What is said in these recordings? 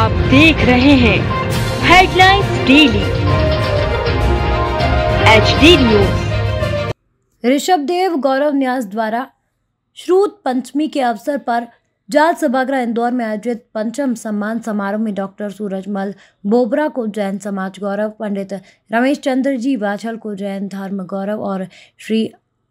आप देख रहे हैं headlines daily HD news. Rishabhdev Gaurav Nyas द्वारा श्रुत पंचमी के अवसर पर जाल सभागृह इंदौर में आयोजित पंचम सम्मान समारोह में डॉक्टर सूरजमल बोबरा को जैन समाज गौरव, पंडित रमेश चंद्र जी वाछल को जैन धर्म गौरव और श्री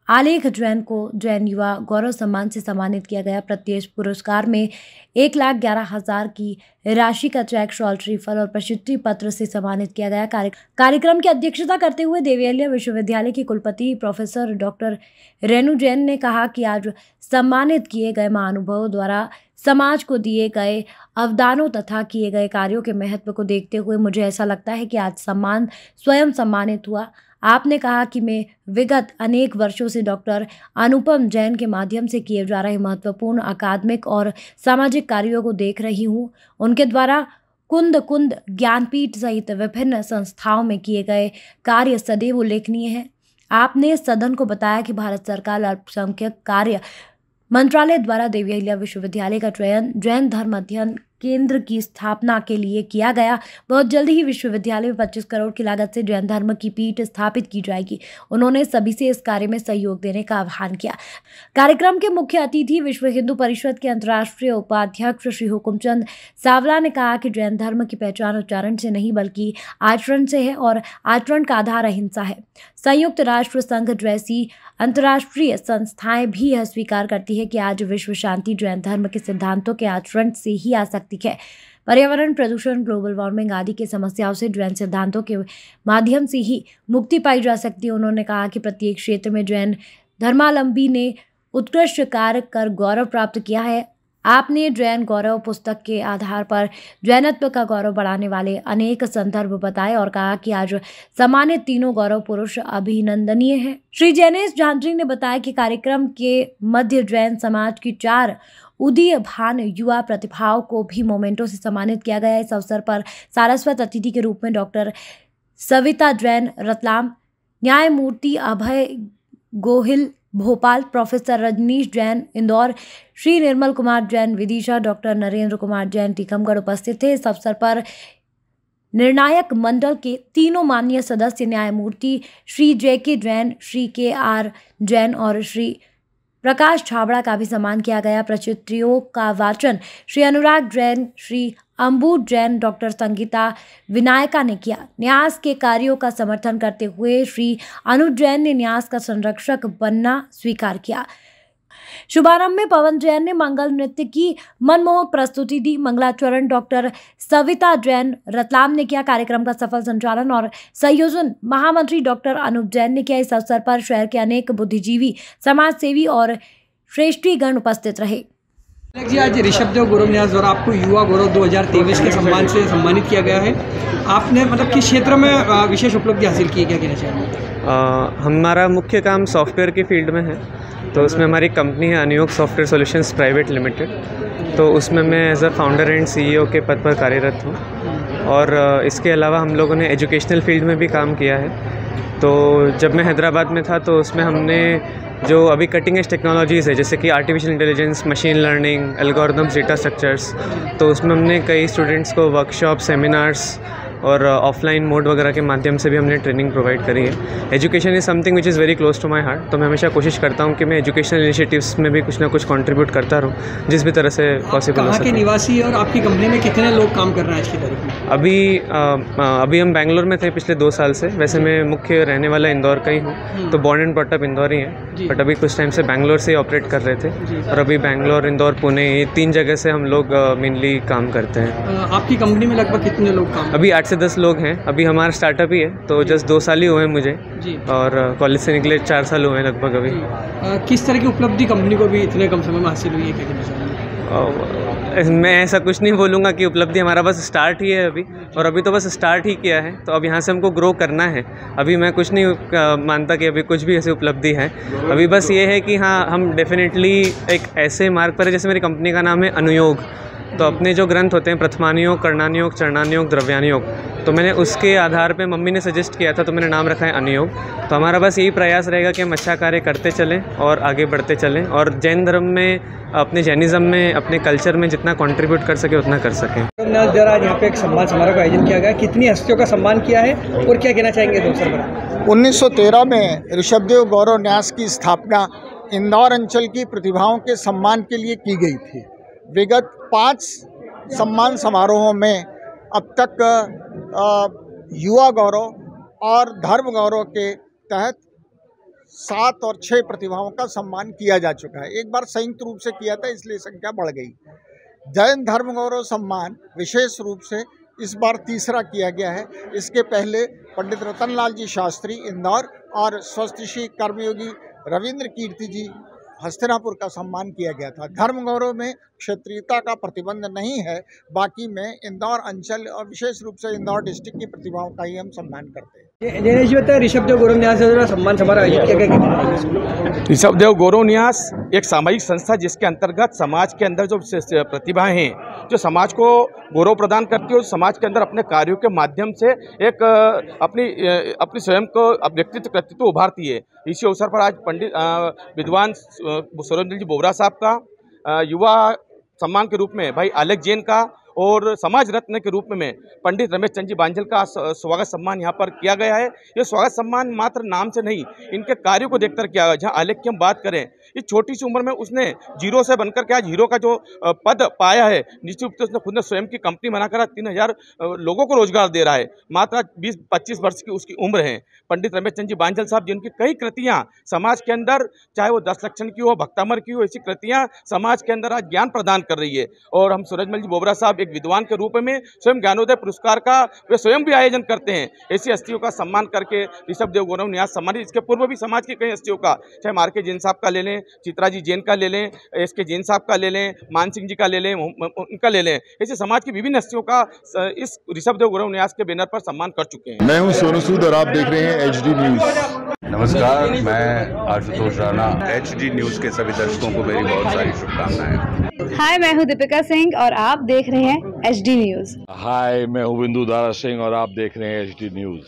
आलेख जैन को जैन युवा गौरव सम्मान से सम्मानित किया गया। प्रत्येक पुरस्कार में 1,11,000 की राशि का चेक, शॉल, श्रीफल और प्रशस्ति पत्र से सम्मानित किया गया। कार्यक्रम की अध्यक्षता करते हुए देवी अहिल्या विश्वविद्यालय की कुलपति प्रोफेसर डॉक्टर रेणु जैन ने कहा कि आज सम्मानित किए गए महानुभावों द्वारा समाज को दिए गए अवदानों तथा किए गए कार्यों के महत्व को देखते हुए मुझे ऐसा लगता है कि आज सम्मान स्वयं सम्मानित हुआ। आपने कहा कि मैं विगत अनेक वर्षों से डॉक्टर अनुपम जैन के माध्यम से किए जा रहे महत्वपूर्ण अकादमिक और सामाजिक कार्यों को देख रही हूँ। उनके द्वारा कुंद ज्ञानपीठ सहित विभिन्न संस्थाओं में किए गए कार्य सदैव उल्लेखनीय है। आपने सदन को बताया कि भारत सरकार अल्पसंख्यक कार्य मंत्रालय द्वारा देवी अहिल्या विश्वविद्यालय का चयन जैन धर्म अध्ययन केंद्र की स्थापना के लिए किया गया। बहुत जल्द ही विश्वविद्यालय में 25 करोड़ की लागत से जैन धर्म की पीठ स्थापित की जाएगी। उन्होंने सभी से इस कार्य में सहयोग देने का आह्वान किया। कार्यक्रम के मुख्य अतिथि विश्व हिंदू परिषद के अंतर्राष्ट्रीय उपाध्यक्ष श्री हुकुमचंद सावला ने कहा कि जैन धर्म की पहचान उच्चारण से नहीं बल्कि आचरण से है और आचरण का आधार अहिंसा है। संयुक्त राष्ट्र संघ जैसी अंतर्राष्ट्रीय संस्थाएं भी यह स्वीकार करती है कि आज विश्व शांति जैन धर्म के सिद्धांतों के आचरण से ही आ सकती है। पर्यावरण, प्रदूषण, ग्लोबल वार्मिंग आदि की समस्याओं से जैन सिद्धांतों के माध्यम से ही मुक्ति पाई जा सकती है। उन्होंने कहा कि प्रत्येक क्षेत्र में जैन धर्मावलंबी ने उत्कृष्ट कार्य कर गौरव प्राप्त किया है। आपने जैन गौरव पुस्तक के आधार पर जैनत्व का गौरव बढ़ाने वाले अनेक संदर्भ बताए और कहा कि आज सम्मानित तीनों गौरव पुरुष अभिनंदनीय हैं। श्री जैनेश झांझरी ने बताया कि कार्यक्रम के मध्य जैन समाज की 4 उदीयमान युवा प्रतिभाओं को भी मोमेंटो से सम्मानित किया गया। इस अवसर पर सारस्वत अतिथि के रूप में डॉक्टर सविता जैन रतलाम, न्यायमूर्ति अभय गोहिल भोपाल, प्रोफेसर रजनीश जैन इंदौर, श्री निर्मल कुमार जैन विदिशा, डॉक्टर नरेंद्र कुमार जैन टीकमगढ़ उपस्थित थे। इस अवसर पर निर्णायक मंडल के तीनों माननीय सदस्य न्यायमूर्ति श्री JK जैन, श्री KR जैन और श्री प्रकाश छाबड़ा का भी सम्मान किया गया। प्रचित्रियों का वाचन श्री अनुराग जैन, श्री अंबू जैन, डॉक्टर संगीता विनायका ने किया। न्यास के कार्यों का समर्थन करते हुए श्री अनुज जैन ने न्यास का संरक्षक बनना स्वीकार किया। शुभारंभ में पवन जैन ने मंगल नृत्य की मनमोहक प्रस्तुति दी। मंगलाचरण डॉक्टर सविता जैन रतलाम ने किया। कार्यक्रम का सफल संचालन और संयोजन महामंत्री डॉक्टर अनूप जैन ने किया। इस अवसर पर शहर के अनेक बुद्धिजीवी, समाज सेवी और श्रेष्ठीगण उपस्थित रहे। जी, आज ऋषभदेव गौरव न्यास द्वारा आपको युवा गौरव 2023 के सम्मान से सम्मानित किया गया है। आपने मतलब किस क्षेत्र में विशेष उपलब्धि हासिल की है, क्या कहना चाहिए? हमारा मुख्य काम सॉफ्टवेयर की फील्ड में है, तो उसमें हमारी कंपनी है Anuyog software solutions private limited. तो उसमें मैं as a founder and CEO के पद पर कार्यरत हूँ। और इसके अलावा हम लोगों ने एजुकेशनल फील्ड में भी काम किया है। तो जब मैं हैदराबाद में था तो उसमें हमने जो अभी कटिंग एज टेक्नोलॉजीज़ है, जैसे कि artificial intelligence, machine learning, algorithms, data structures, तो उसमें हमने कई स्टूडेंट्स को वर्कशॉप, सेमिनार्स और ऑफलाइन मोड वगैरह के माध्यम से भी हमने ट्रेनिंग प्रोवाइड करी है। Education is something which is very close to my heart, तो मैं हमेशा कोशिश करता हूँ कि मैं एजुकेशनल इनिशिएटिव्स में भी कुछ ना कुछ कंट्रीब्यूट करता रहूँ, जिस भी तरह से पॉसिबल हो सके। के निवासी और आपकी कंपनी में कितने लोग काम कर रहे हैं आज की तारीख में? अभी हम बेंगलोर में थे पिछले 2 साल से। वैसे मैं मुख्य रहने वाला इंदौर का ही हूँ, तो born and brought up Indore ही है, बट अभी कुछ टाइम से बेंगलोर से ऑपरेट कर रहे थे। और अभी बेंगलोर, इंदौर, पुणे, ये 3 जगह से हम लोग मेनली काम करते हैं। आपकी कंपनी में लगभग कितने लोग काम? अभी 8 से 10 लोग हैं। अभी हमारा स्टार्टअप ही है, तो जस्ट 2 साल ही हुए हैं मुझे, और कॉलेज से निकले 4 साल हुए हैं लगभग अभी। किस तरह की उपलब्धि कंपनी को भी इतने कम समय में हासिल हुई है, क्या कहना चाहिए? मैं ऐसा कुछ नहीं बोलूँगा कि उपलब्धि, हमारा बस स्टार्ट ही है अभी, और अभी तो बस स्टार्ट ही किया है। तो अब यहाँ से हमको ग्रो करना है। अभी मैं कुछ नहीं मानता कि अभी कुछ भी ऐसी उपलब्धि है। अभी बस ये है कि हाँ, हम डेफिनेटली एक ऐसे मार्ग पर है, जैसे मेरी कंपनी का नाम है अनुयोग, तो अपने जो ग्रंथ होते हैं प्रथमानियोग, कर्णानियोग, चरणानियोग, द्रव्यानियोग, तो मैंने उसके आधार पे मम्मी ने सजेस्ट किया था तो मैंने नाम रखा है अनुयोग। तो हमारा बस यही प्रयास रहेगा कि हम अच्छा कार्य करते चलें और आगे बढ़ते चलें और जैन धर्म में, अपने जैनिज़्म में, अपने कल्चर में जितना कंट्रीब्यूट कर सके उतना कर सकें। आज यहाँ पे एक सम्मान समारोह का आयोजन किया गया, कितनी हस्तियों का सम्मान किया है और क्या कहना चाहेंगे अवसर पर? 1913 में ऋषभदेव गौरव न्यास की स्थापना इंदौर अंचल की प्रतिभाओं के सम्मान के लिए की गई थी। विगत 5 सम्मान समारोहों में अब तक युवा गौरव और धर्म गौरव के तहत 7 और 6 प्रतिभाओं का सम्मान किया जा चुका है। एक बार संयुक्त रूप से किया था, इसलिए संख्या बढ़ गई। जैन धर्म गौरव सम्मान विशेष रूप से इस बार तीसरा किया गया है। इसके पहले पंडित रतनलाल जी शास्त्री इंदौर और स्वस्तिश्री कर्मयोगी रविंद्र कीर्ति जी हस्तिनापुर का सम्मान किया गया था। धर्म गौरव में क्षेत्रीयता का प्रतिबंध नहीं है, बाकी में इंदौर अंचल और विशेष रूप से इंदौर डिस्ट्रिक्ट की प्रतिभाओं का ही हम सम्मान करते हैं। ऋषभदेव गौरव न्यास सम्मान समारोह आयोजित किया गया। ऋषभदेव गौरव न्यास एक सामाजिक संस्था जिसके अंतर्गत समाज के अंदर जो प्रतिभाएं हैं, जो समाज को गौरव प्रदान करती है, समाज के अंदर अपने कार्यों के माध्यम से एक अपनी स्वयं को व्यक्तित्व उभारती है। इसी अवसर पर आज पंडित विद्वान सूरजमल जी बोबरा साहब का युवा सम्मान के रूप में भाई आलेख जैन का और समाज रत्न के रूप में पंडित रमेश चंद जी बांझल का स्वागत सम्मान यहाँ पर किया गया है। ये स्वागत सम्मान मात्र नाम से नहीं, इनके कार्यों को देखकर किया गया। जहाँ आलेख की हम बात करें, इस छोटी सी उम्र में उसने जीरो से बनकर के आज हीरो का जो पद पाया है, निश्चित रूप से उसने खुद ने स्वयं की कंपनी बनाकर 3000 लोगों को रोजगार दे रहा है। मात्र 20-25 वर्ष की उसकी उम्र है। पंडित रमेश चंद जी बांझल साहब जिनकी कई कृतियाँ समाज के अंदर, चाहे वो 10 लक्षण की हो, भक्तामर की हो, ऐसी कृतियाँ समाज के अंदर आज ज्ञान प्रदान कर रही है। और हम सूरजमल जी बोबरा साहब एक विद्वान के रूप में स्वयं ज्ञानोदय पुरस्कार का वे स्वयं भी आयोजन करते हैं। ऐसी हस्तियों का सम्मान करके ऋषभदेव गौरव न्यास सम्मानित। इसके पूर्व भी समाज की कई हस्तियों का, चाहे मार्के जैन साहब का ले लें, चित्रा जी जैन का ले लें, एसके जैन साहब का ले लें, मान सिंह जी का ले लें, उनका ले लें, ऐसे समाज की विभिन्न हस्तियों का इस ऋषभदेव गौरव न्यास के बैनर पर सम्मान कर चुके हैं। मैं हूं सोनू सूद और आप देख रहे हैं HD न्यूज। नमस्कार, मैं आशुतोष राणा। HD न्यूज के सभी दर्शकों को मेरी बहुत सारी शुभकामनाएं। हाय, मैं हूं दीपिका सिंह और आप देख रहे हैं HD न्यूज। हाय, मैं हूं बिंदु दारा सिंह और आप देख रहे हैं HD न्यूज।